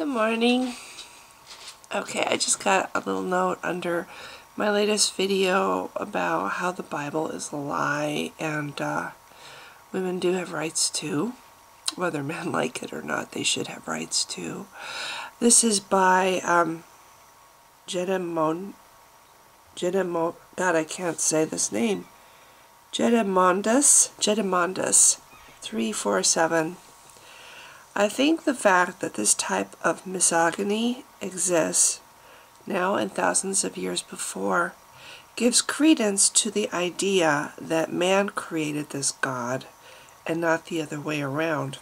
Good morning. Okay, I just got a little note under my latest video about how the Bible is a lie and women do have rights too. Whether men like it or not, they should have rights too. This is by God, I can't say this name. Gedimondus 347. I think the fact that this type of misogyny exists now and thousands of years before gives credence to the idea that man created this God and not the other way around.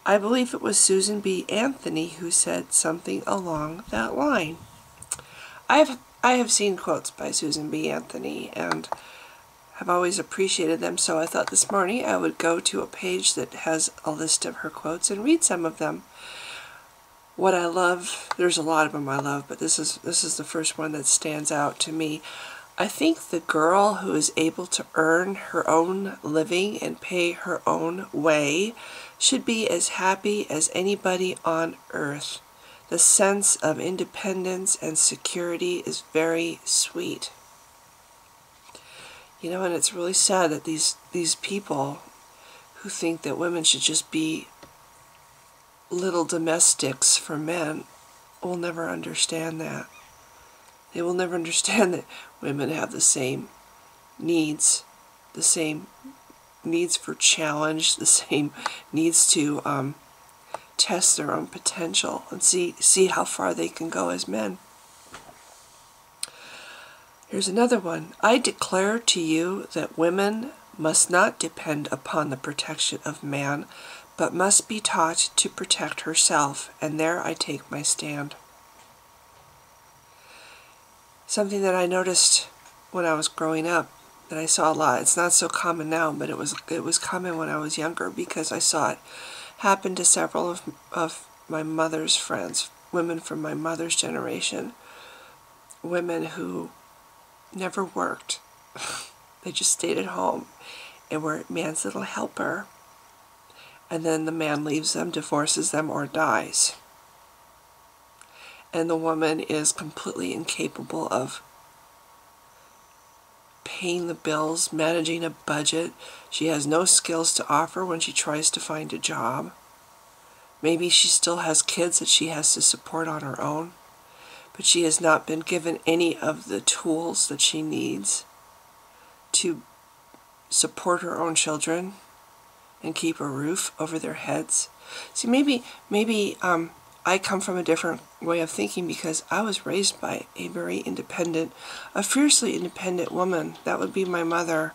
I believe it was Susan B. Anthony who said something along that line. I have seen quotes by Susan B. Anthony and have always appreciated them, so I thought this morning I would go to a page that has a list of her quotes and read some of them. What I love, there's a lot of them I love, but this is the first one that stands out to me. I think the girl who is able to earn her own living and pay her own way should be as happy as anybody on earth. The sense of independence and security is very sweet. You know, and it's really sad that these people who think that women should just be little domestics for men will never understand that. They will never understand that women have the same needs for challenge, the same needs to test their own potential and see how far they can go as men. Here's another one. I declare to you that women must not depend upon the protection of man, but must be taught to protect herself, and there I take my stand. Something that I noticed when I was growing up, that I saw a lot. It's not so common now, but it was common when I was younger because I saw it happen to several of my mother's friends, women from my mother's generation, women who never worked. They just stayed at home and were man's little helper. And then the man leaves them, divorces them, or dies. And the woman is completely incapable of paying the bills, managing a budget. She has no skills to offer when she tries to find a job. Maybe she still has kids that she has to support on her own, but she has not been given any of the tools that she needs to support her own children and keep a roof over their heads. See, maybe I come from a different way of thinking because I was raised by a very independent, a fiercely independent woman. That would be my mother.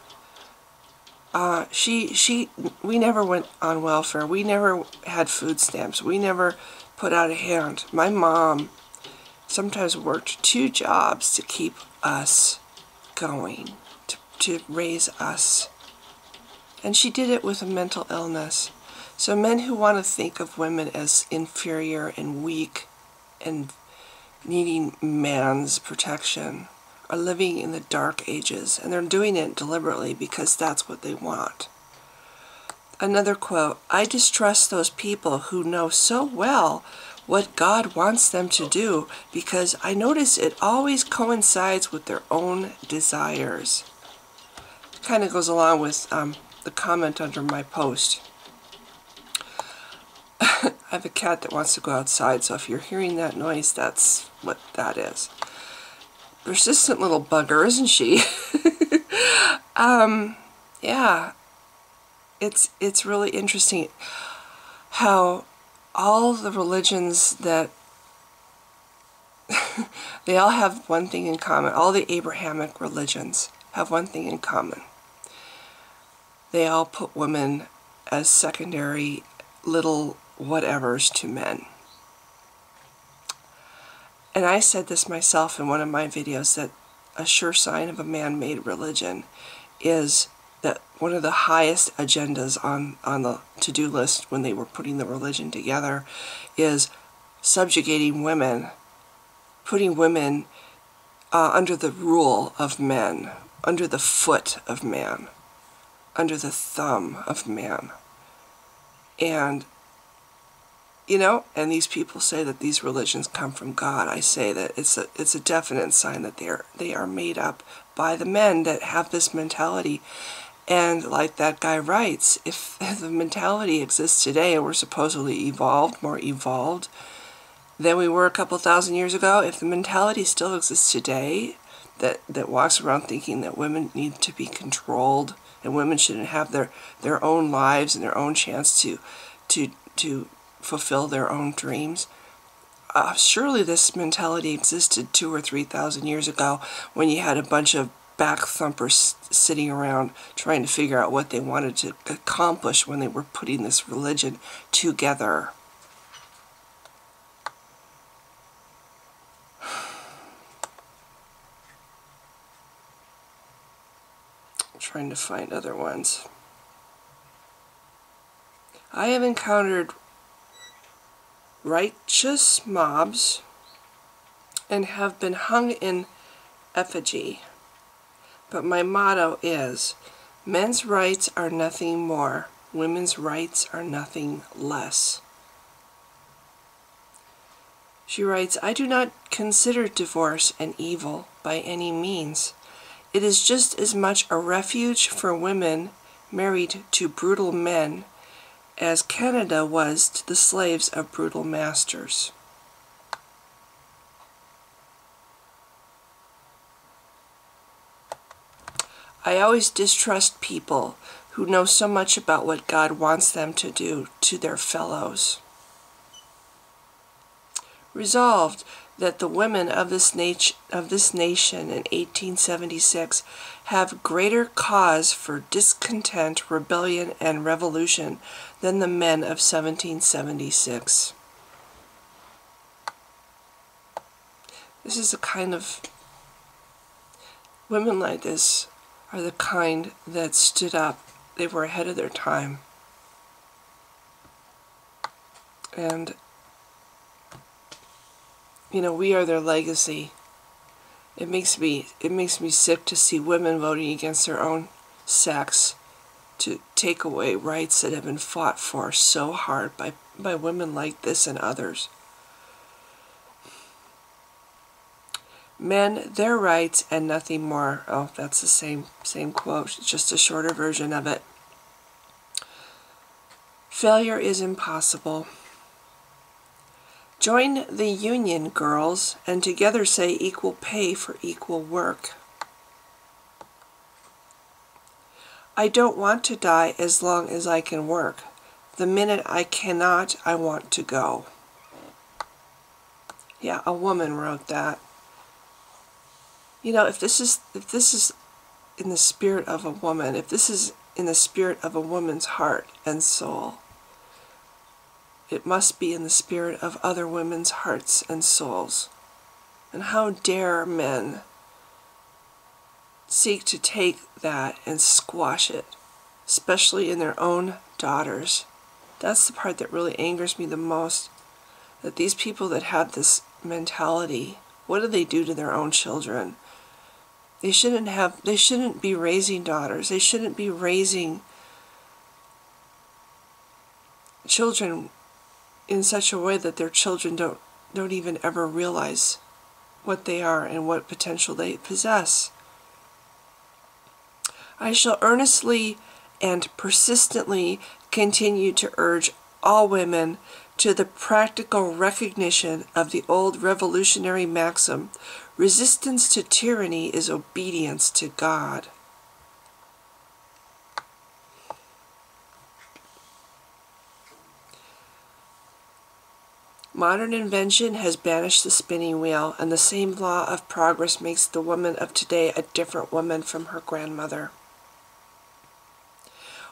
We never went on welfare. We never had food stamps. We never put out a hand. My mom sometimes worked 2 jobs to keep us going, to raise us. And she did it with a mental illness. So men who want to think of women as inferior and weak and needing man's protection are living in the dark ages, and they're doing it deliberately because that's what they want. Another quote, I distrust those people who know so well what God wants them to do because I notice it always coincides with their own desires. Kind of goes along with the comment under my post. I have a cat that wants to go outside, so if you're hearing that noise, that's what that is. Persistent little bugger, isn't she? Yeah, it's really interesting how all the religions that they all have one thing in common. All the Abrahamic religions have one thing in common. They all put women as secondary little whatevers to men. And I said this myself in one of my videos, that a sure sign of a man-made religion is that one of the highest agendas on the to-do list when they were putting the religion together is subjugating women, putting women under the rule of men, under the foot of man, under the thumb of man. And You know, and these people say that these religions come from God. I say that it's a definite sign that they are made up by the men that have this mentality. And like that guy writes, if the mentality exists today and we're supposedly evolved, more evolved than we were a couple thousand years ago, if the mentality still exists today that walks around thinking that women need to be controlled and women shouldn't have their own lives and their own chance to fulfill their own dreams, surely this mentality existed 2,000 or 3,000 years ago when you had a bunch of back thumpers sitting around trying to figure out what they wanted to accomplish when they were putting this religion together. I'm trying to find other ones. I have encountered righteous mobs and have been hung in effigy. But my motto is, men's rights are nothing more, women's rights are nothing less. She writes, I do not consider divorce an evil by any means. It is just as much a refuge for women married to brutal men as Canada was to the slaves of brutal masters. I always distrust people who know so much about what God wants them to do to their fellows. Resolved that the women of this nation in 1876 have greater cause for discontent, rebellion, and revolution than the men of 1776. This is the kind of women like this are the kind that stood up. They were ahead of their time. And, you know, we are their legacy. It makes me sick to see women voting against their own sex to take away rights that have been fought for so hard by women like this and others. Men, their rights and nothing more. Oh, that's the same quote, just a shorter version of it. Failure is impossible. Join the union, girls, and together say equal pay for equal work. I don't want to die as long as I can work. The minute I cannot, I want to go. Yeah, a woman wrote that. You know, if this is in the spirit of a woman, if this is in the spirit of a woman's heart and soul, it must be in the spirit of other women's hearts and souls. And how dare men seek to take that and squash it, especially in their own daughters. That's the part that really angers me the most, that these people that have this mentality, what do they do to their own children? They shouldn't be raising daughters. They shouldn't be raising children in such a way that their children don't even ever realize what they are and what potential they possess. I shall earnestly and persistently continue to urge all women to the practical recognition of the old revolutionary maxim, resistance to tyranny is obedience to God. Modern invention has banished the spinning wheel, and the same law of progress makes the woman of today a different woman from her grandmother.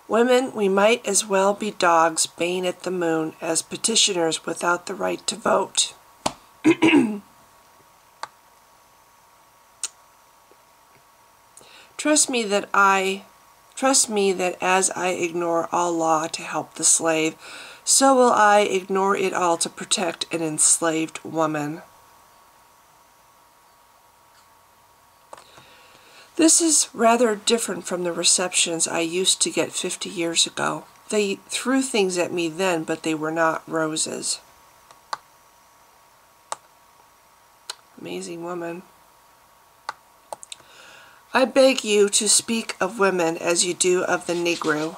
Women, we might as well be dogs baying at the moon as petitioners without the right to vote. Trust me that as I ignore all law to help the slave, so will I ignore it all to protect an enslaved woman. This is rather different from the receptions I used to get 50 years ago. They threw things at me then, but they were not roses. Amazing woman. I beg you to speak of women as you do of the Negro.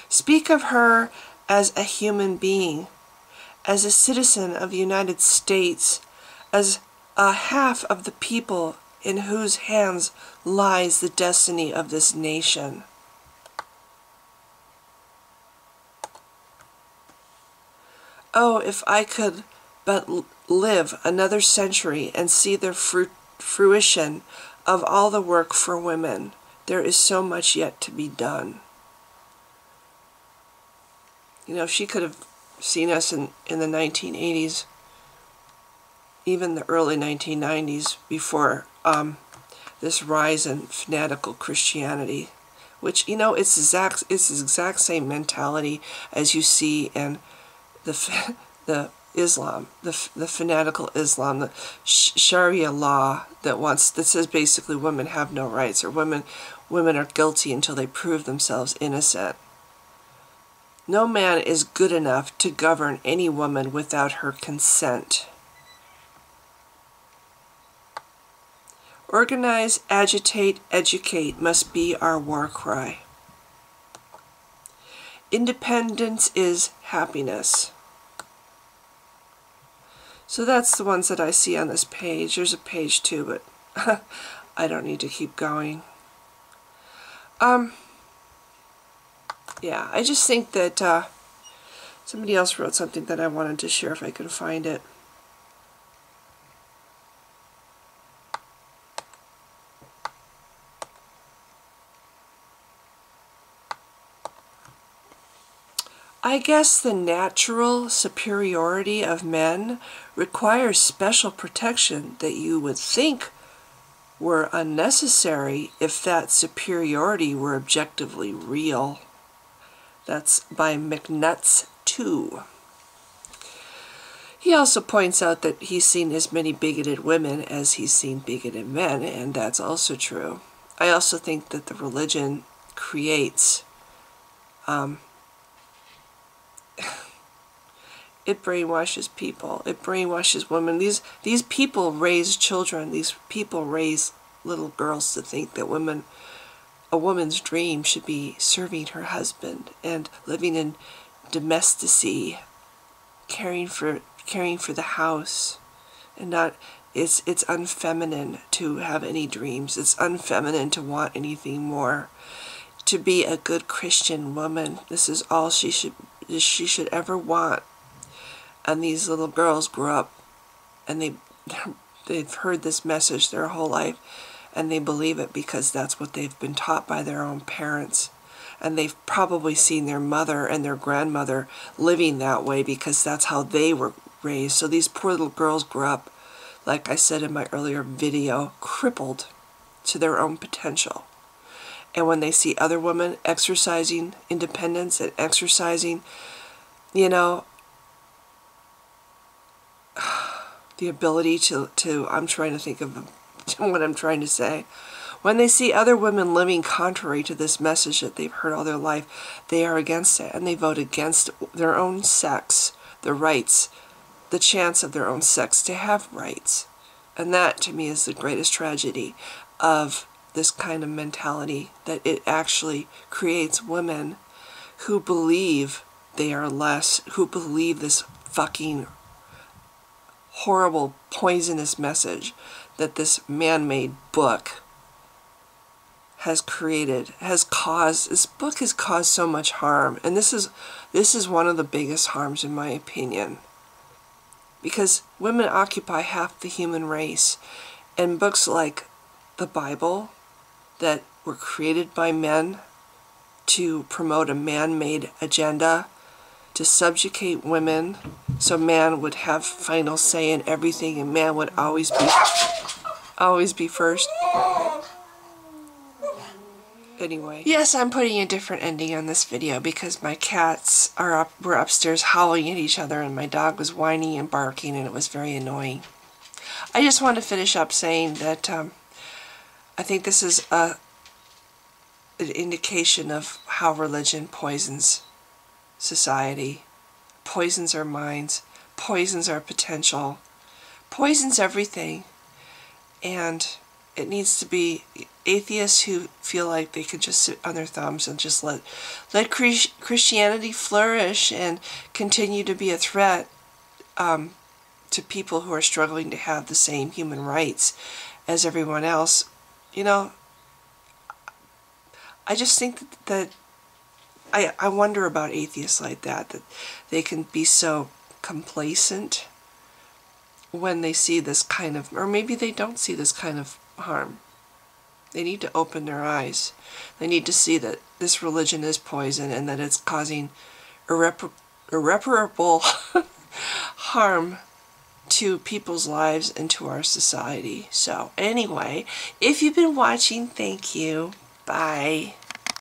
Speak of her as a human being, as a citizen of the United States, as a half of the people in whose hands lies the destiny of this nation. Oh, if I could but live another century and see the fruition of all the work for women. There is so much yet to be done. You know, she could have seen us in the 1980s, even the early 1990s, before this rise in fanatical Christianity, which, you know, it's the exact same mentality as you see in the Islam, the fanatical Islam, the Sharia law that says basically women have no rights, or women are guilty until they prove themselves innocent. No man is good enough to govern any woman without her consent. Organize, agitate, educate must be our war cry. Independence is happiness. So that's the ones that I see on this page. There's a page 2, but I don't need to keep going. Yeah, I just think that somebody else wrote something that I wanted to share if I could find it. I guess the natural superiority of men requires special protection that you would think were unnecessary if that superiority were objectively real. That's by McNuts 2. He also points out that he's seen as many bigoted women as he's seen bigoted men, and that's also true. I also think that the religion creates it brainwashes people. It brainwashes women. These people raise children. These people raise little girls to think that a woman's dream should be serving her husband and living in domesticy, caring for the house, and not. It's unfeminine to have any dreams. It's unfeminine to want anything more. To be a good Christian woman, this is all she should ever want. And these little girls grow up and they've heard this message their whole life, and they believe it because that's what they've been taught by their own parents. And they've probably seen their mother and their grandmother living that way because that's how they were raised. So these poor little girls grow up, like I said in my earlier video, crippled to their own potential. And when they see other women exercising independence and exercising, you know, the ability to I'm trying to think of what I'm trying to say. When they see other women living contrary to this message that they've heard all their life, they are against it, and they vote against their own sex, the rights, the chance of their own sex to have rights. And that, to me, is the greatest tragedy of this kind of mentality, that it actually creates women who believe they are less, who believe this fucking horrible, poisonous message that this man-made book has created, this book has caused so much harm. And this is one of the biggest harms, in my opinion, because women occupy half the human race, and books like the Bible that were created by men to promote a man-made agenda, to subjugate women so man would have final say in everything, and man would always be first. Anyway, yes, I'm putting a different ending on this video because my cats were upstairs howling at each other, and my dog was whining and barking, and it was very annoying. I just want to finish up saying that I think this is an indication of how religion poisons society, poisons our minds, poisons our potential, poisons everything, and it needs to be atheists who feel like they can just sit on their thumbs and just let Christianity flourish and continue to be a threat to people who are struggling to have the same human rights as everyone else. You know, I just think that I wonder about atheists like that they can be so complacent when they see this kind of, or maybe they don't see this kind of harm. They need to open their eyes. They need to see that this religion is poison and that it's causing irreparable harm to people's lives and to our society. So anyway, if you've been watching, thank you. Bye.